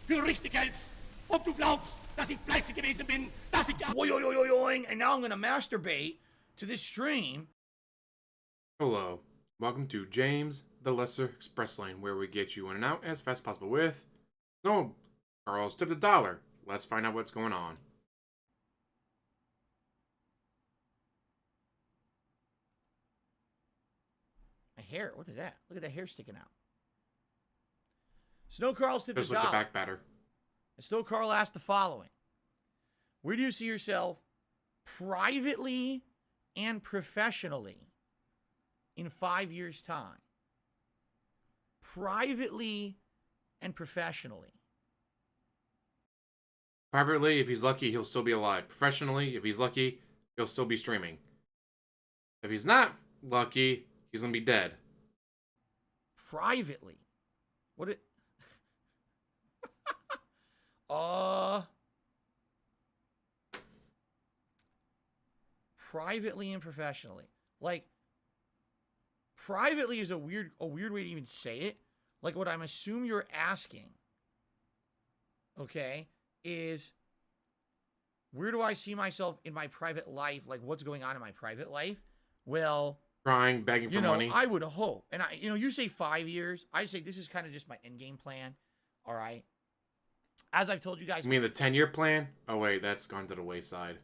für richtig hältst. Ob du glaubst, dass ich fleißig gewesen bin, dass ich... And now I'm gonna masturbate to this stream. Hello, welcome to James the Lesser Express Lane, where we get you in and out as fast as possible with no Carl's tip the dollar. Let's find out what's going on. My hair, what is that? Look at that hair sticking out. Snow Carl's tip Just the like dollar. the back batter. And Snow Carl asked the following: where do you see yourself privately and professionally in 5 years' time? Privately and professionally. Privately, if he's lucky, he'll still be alive. Professionally, if he's lucky, he'll still be streaming. If he's not lucky, he's gonna be dead. Privately. What it privately and professionally. Like, privately is a weird way to even say it. Like, what I'm assuming you're asking, okay, is where do I see myself in my private life? Like, what's going on in my private life? Well, Crying, begging for money. I would hope. And you say 5 years. I say this is kind of just my end game plan. All right. As I've told you guys. You mean the 10-year plan? Oh wait, that's gone to the wayside.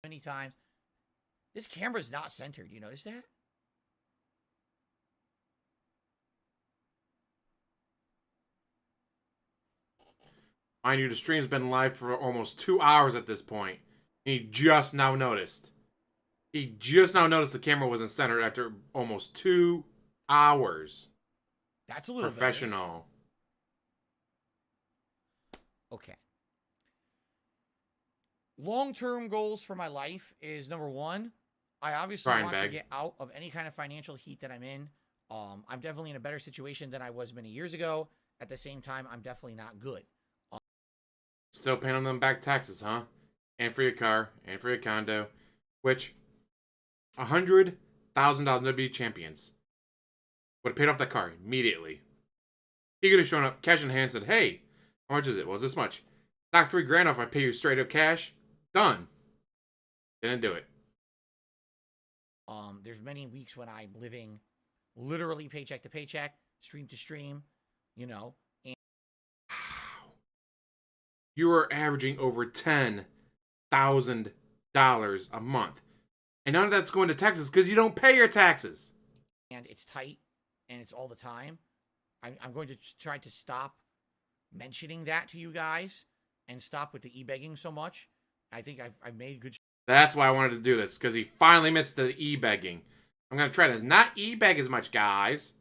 Many times. This camera's not centered. You notice that? Mind you, the stream's been live for almost 2 hours at this point. And he just now noticed. He just now noticed the camera wasn't centered after almost 2 hours. That's a little professional. Okay. Long-term goals for my life is, number one, I obviously want to get out of any kind of financial heat that I'm in. I'm definitely in a better situation than I was many years ago. At the same time, I'm definitely not good. Still paying on them back taxes, huh? And for your car, and for your condo. Which, $100,000 WB champions would have paid off that car immediately. He could have shown up, cash in hand, and said, hey, how much is it? Well, it's this much. Knock $3,000 off, I pay you straight up cash. Done. Didn't do it. There's many weeks when I'm living literally paycheck to paycheck, stream to stream, and you are averaging over $10,000 a month. And none of that's going to taxes because you don't pay your taxes. And it's tight, and it's all the time. I'm going to try to stop mentioning that to you guys and stop with the e-begging so much. I think I've made good. That's why I wanted to do this, because he finally admits to e-begging. I'm going to try to not e-beg as much, guys.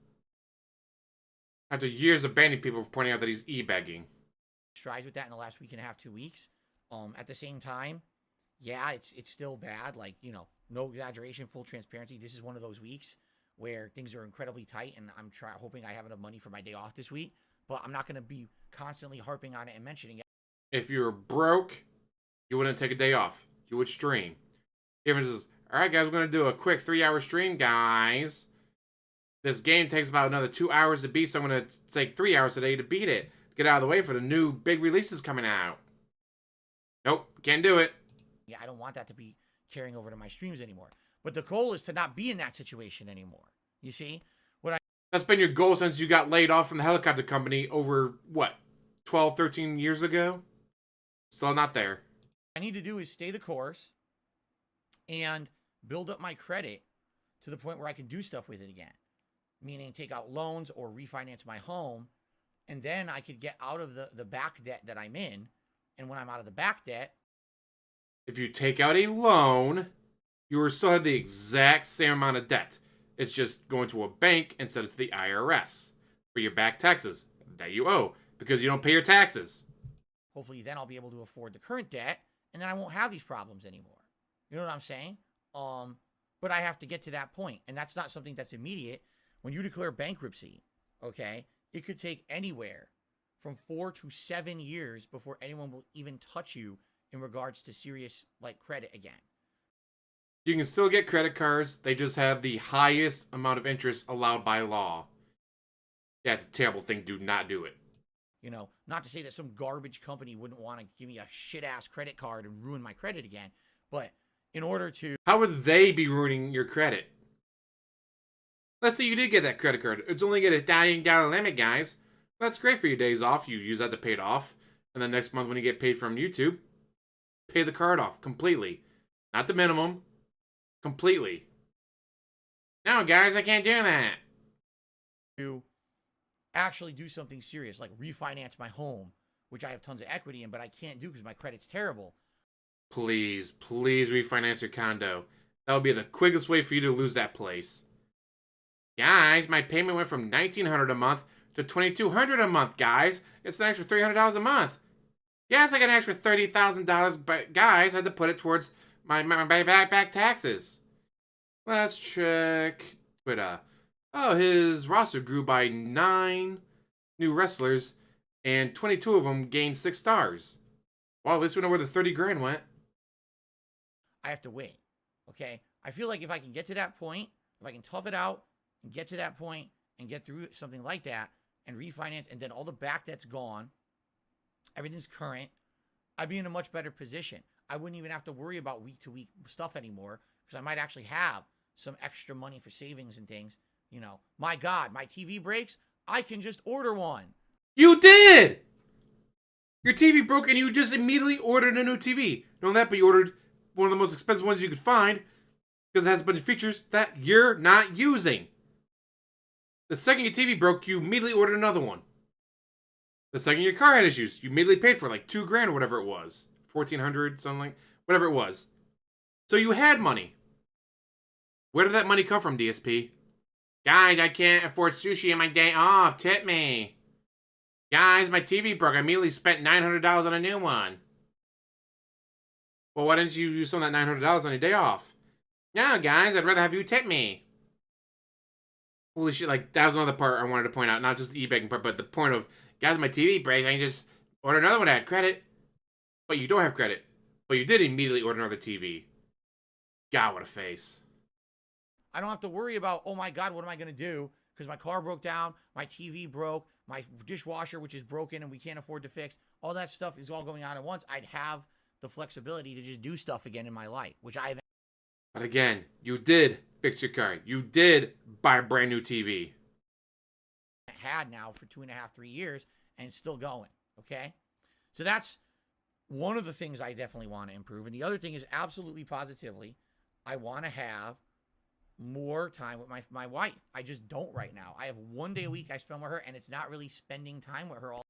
After years of banning people for pointing out that he's e-begging. Strides with that in the last week and a half, 2 weeks. At the same time, yeah, it's still bad. Like, no exaggeration, full transparency. This is one of those weeks where things are incredibly tight, and I'm hoping I have enough money for my day off this week. But I'm not going to be constantly harping on it and mentioning it. If you were broke, you wouldn't take a day off. You would stream. Even says, all right, guys, we're going to do a quick 3-hour stream, guys. This game takes about another 2 hours to beat, so I'm going to take 3 hours today to beat it. Get out of the way for the new big releases coming out. Nope, can't do it. Yeah, I don't want that to be carrying over to my streams anymore. But the goal is to not be in that situation anymore. You see? That's been your goal since you got laid off from the helicopter company over, what, 12, 13 years ago? Still not there. What I need to do is stay the course and build up my credit to the point where I can do stuff with it again. Meaning take out loans or refinance my home. And then I could get out of the back debt that I'm in. And when I'm out of the back debt. If you take out a loan, you will still have the exact same amount of debt. It's just going to a bank instead of to the IRS for your back taxes that you owe because you don't pay your taxes. Hopefully then I'll be able to afford the current debt and then I won't have these problems anymore. You know what I'm saying? But I have to get to that point, and that's not something that's immediate. When you declare bankruptcy, okay, it could take anywhere from 4 to 7 years before anyone will even touch you in regards to serious credit again. You can still get credit cards. They just have the highest amount of interest allowed by law. Yeah, it's a terrible thing. Do not do it. You know, not to say that some garbage company wouldn't want to give me a shit-ass credit card and ruin my credit again, but in order to... How would they be ruining your credit? Let's say you did get that credit card. It's only got a $1,000 limit, guys. That's great for your days off. You use that to pay it off. And then next month when you get paid from YouTube, pay the card off completely. Not the minimum. Completely. No, guys, I can't do that. To actually do something serious, like refinance my home, which I have tons of equity in, but I can't do because my credit's terrible. Please, please refinance your condo. That would be the quickest way for you to lose that place. Guys, my payment went from $1,900 a month to $2,200 a month, guys. It's an extra $300 a month. Yes, I got an extra $30,000, but guys, I had to put it towards my back taxes. Let's check Twitter. Oh, his roster grew by 9 new wrestlers, and 22 of them gained 6 stars. Well, at least we know where the 30 grand went. I have to wait, okay? I feel like if I can get to that point, if I can tough it out and get to that point and get through something like that and refinance, and then all the back debt's gone, everything's current, I'd be in a much better position. I wouldn't even have to worry about week-to-week stuff anymore because I might actually have some extra money for savings and things. You know, my God, my TV breaks, I can just order one. You did! Your TV broke and you just immediately ordered a new TV. Not only that, but you ordered one of the most expensive ones you could find because it has a bunch of features that you're not using. The second your TV broke, you immediately ordered another one. The second your car had issues, you immediately paid for like $2 grand or whatever it was. $1,400, something like, whatever it was. So you had money. Where did that money come from, DSP? Guys, I can't afford sushi on my day off. Tip me. Guys, my TV broke. I immediately spent $900 on a new one. Well, why didn't you use some of that $900 on your day off? No, guys, I'd rather have you tip me. Holy shit, like, that was another part I wanted to point out. Not just the eBegging part, but the point of, guys, my TV breaks. I can just order another one to add credit. But you don't have credit. But you did immediately order another TV. God, what a face. I don't have to worry about, oh my God, what am I going to do? Because my car broke down, my TV broke, my dishwasher, which is broken and we can't afford to fix. All that stuff is all going on at once. I'd have the flexibility to just do stuff again in my life, which I haven't. But again, you did fix your car. You did buy a brand new TV. Had now for 2.5, 3 years, and it's still going, okay? So that's one of the things I definitely want to improve. And the other thing is absolutely positively, I want to have more time with my wife. I just don't right now. I have 1 day a week I spend with her, and it's not really spending time with her all.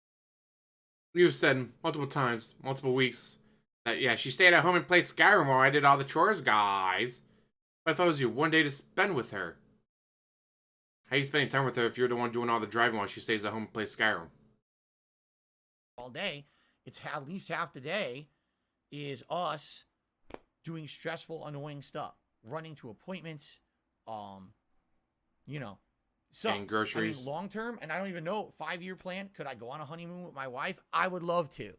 You've said multiple times, multiple weeks, that yeah, she stayed at home and played Skyrim while I did all the chores, guys. But I thought it was your 1 day to spend with her. How are you spending time with her if you're the one doing all the driving while she stays at home and plays Skyrim? All day. It's at least half the day is us doing stressful, annoying stuff. Running to appointments, you know, so and groceries. I mean, long term, and I don't even know, 5-year plan. Could I go on a honeymoon with my wife? I would love to.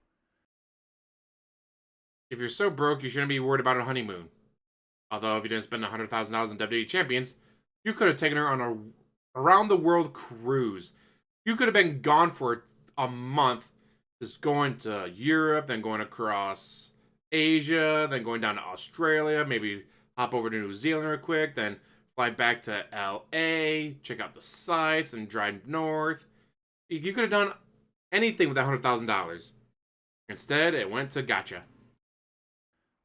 If you're so broke, you shouldn't be worried about a honeymoon. Although, if you didn't spend $100,000 in WWE Champions, you could have taken her on a around-the-world cruise. You could have been gone for a month, just going to Europe, then going across Asia, then going down to Australia, maybe hop over to New Zealand real quick, then fly back to LA, check out the sights, and drive north. You could have done anything with that $100,000. Instead, it went to gotcha.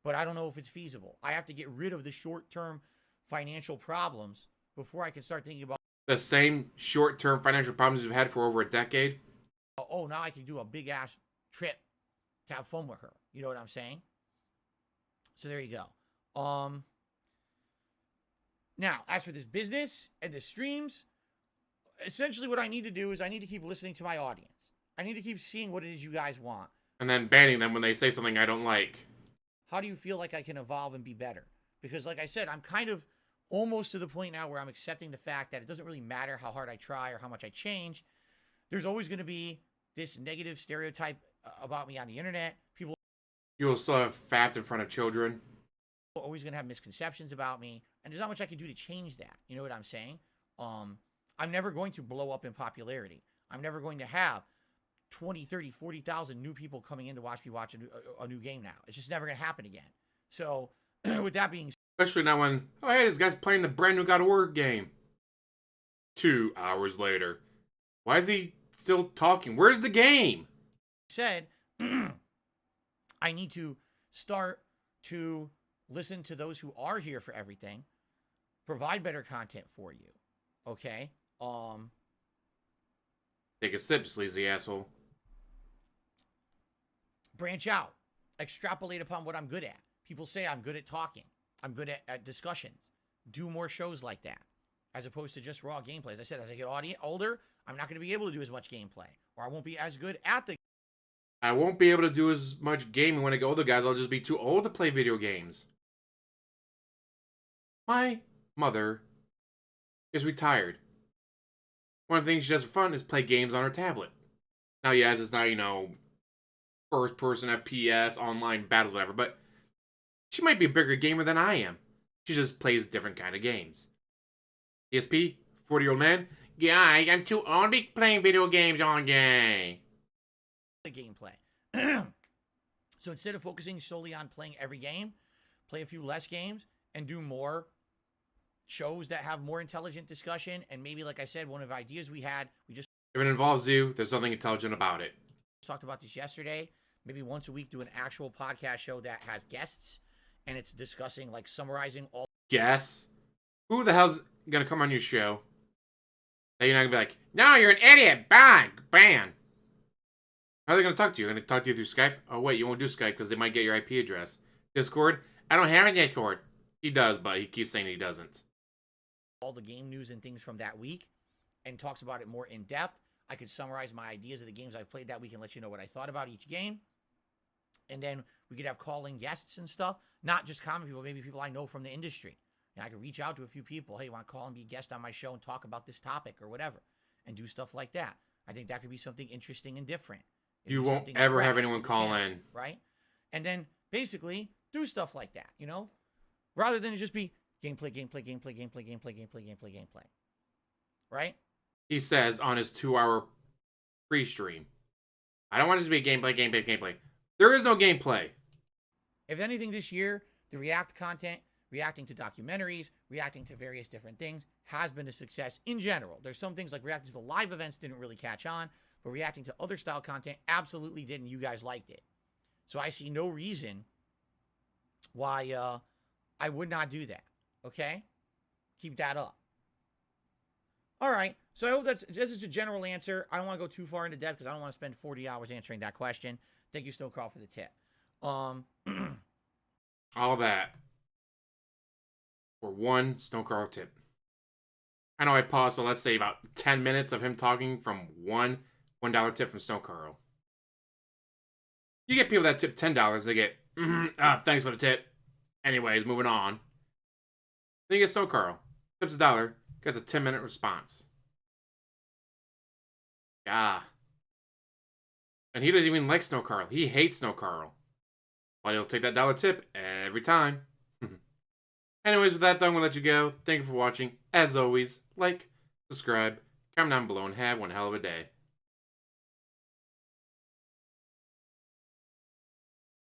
But I don't know if it's feasible. I have to get rid of the short-term financial problems before I can start thinking about the same short-term financial problems you've had for over a decade. Oh, now I can do a big-ass trip to have fun with her. You know what I'm saying? So there you go. Now, as for this business and the streams, essentially what I need to do is I need to keep listening to my audience. I need to keep seeing what it is you guys want. And then banning them when they say something I don't like. How do you feel like I can evolve and be better? Because like I said, I'm kind of almost to the point now where I'm accepting the fact that it doesn't really matter how hard I try or how much I change. There's always going to be this negative stereotype about me on the internet. People. You'll still have fat in front of children. Always going to have misconceptions about me, and there's not much I can do to change that. You know what I'm saying? I'm never going to blow up in popularity. I'm never going to have 20, 30, 40,000 new people coming in to watch me watch a new game now. It's just never going to happen again. So with that being said, Especially now when, oh, hey, this guy's playing the brand new God of War game. 2 hours later. Why is he still talking? Where's the game? I need to start to listen to those who are here for everything, provide better content for you. Okay? Take a sip, sleazy asshole. Branch out. Extrapolate upon what I'm good at. People say I'm good at talking. I'm good at discussions. Do more shows like that, as opposed to just raw gameplay. As I said, as I get older, I'm not going to be able to do as much gameplay, or I won't be as good at the. I won't be able to do as much gaming when I get older, guys. I'll just be too old to play video games. My mother is retired. One of the things she does for fun is play games on her tablet. Now, yes, it's not, first-person FPS, online battles, whatever, but she might be a bigger gamer than I am. She just plays different kind of games. DSP, 40-year-old man. Yeah, I'm too old to be playing video games all day. The gameplay. So instead of focusing solely on playing every game, play a few less games and do more shows that have more intelligent discussion. And maybe, like I said, one of the ideas we had, if it involves you, there's nothing intelligent about it. Talked about this yesterday. Maybe once a week do an actual podcast show that has guests and it's discussing, like, summarizing all. Guests? Who the hell's gonna come on your show? That you're not gonna be like, no, you're an idiot, ban. How are they gonna talk to you? Gonna talk to you through Skype? Oh wait, you won't do Skype because they might get your IP address. Discord? I don't have a Discord. He does, but he keeps saying he doesn't. All the game news and things from that week and talks about it more in depth. I could summarize my ideas of the games I've played that week and let you know what I thought about each game. And then we could have call-in guests and stuff, not just common people, maybe people I know from the industry. I could reach out to a few people. Hey, you want to call and be a guest on my show and talk about this topic or whatever, and do stuff like that. I think that could be something interesting and different. You won't ever have anyone call in. Right? And then basically do stuff like that, rather than it just be gameplay. Right? He says on his 2-hour pre-stream, I don't want it to be gameplay. There is no gameplay. If anything this year, the React content, reacting to documentaries, reacting to various different things, has been a success in general. There's some things like reacting to the live events didn't really catch on, but reacting to other style content absolutely did, and you guys liked it. So I see no reason why I would not do that. Okay? Keep that up. All right. So I hope this is a general answer. I don't want to go too far into depth because I don't want to spend 40 hours answering that question. Thank you, Snowcrawl, for the tip. All that for one Snowcrawl tip. I know I paused, so let's say about 10 minutes of him talking from $1 tip from Snowcrawl. You get people that tip $10, they get, thanks for the tip. Anyways, moving on. Then you get Snowcrawl. Tips $1, gets a 10-minute response. Yeah. And he doesn't even like Snowcrawl. He hates Snowcrawl. But he'll take that $1 tip every time. Anyways, with that, though, I'm going to let you go. Thank you for watching. As always, like, subscribe, comment down below, and have one hell of a day.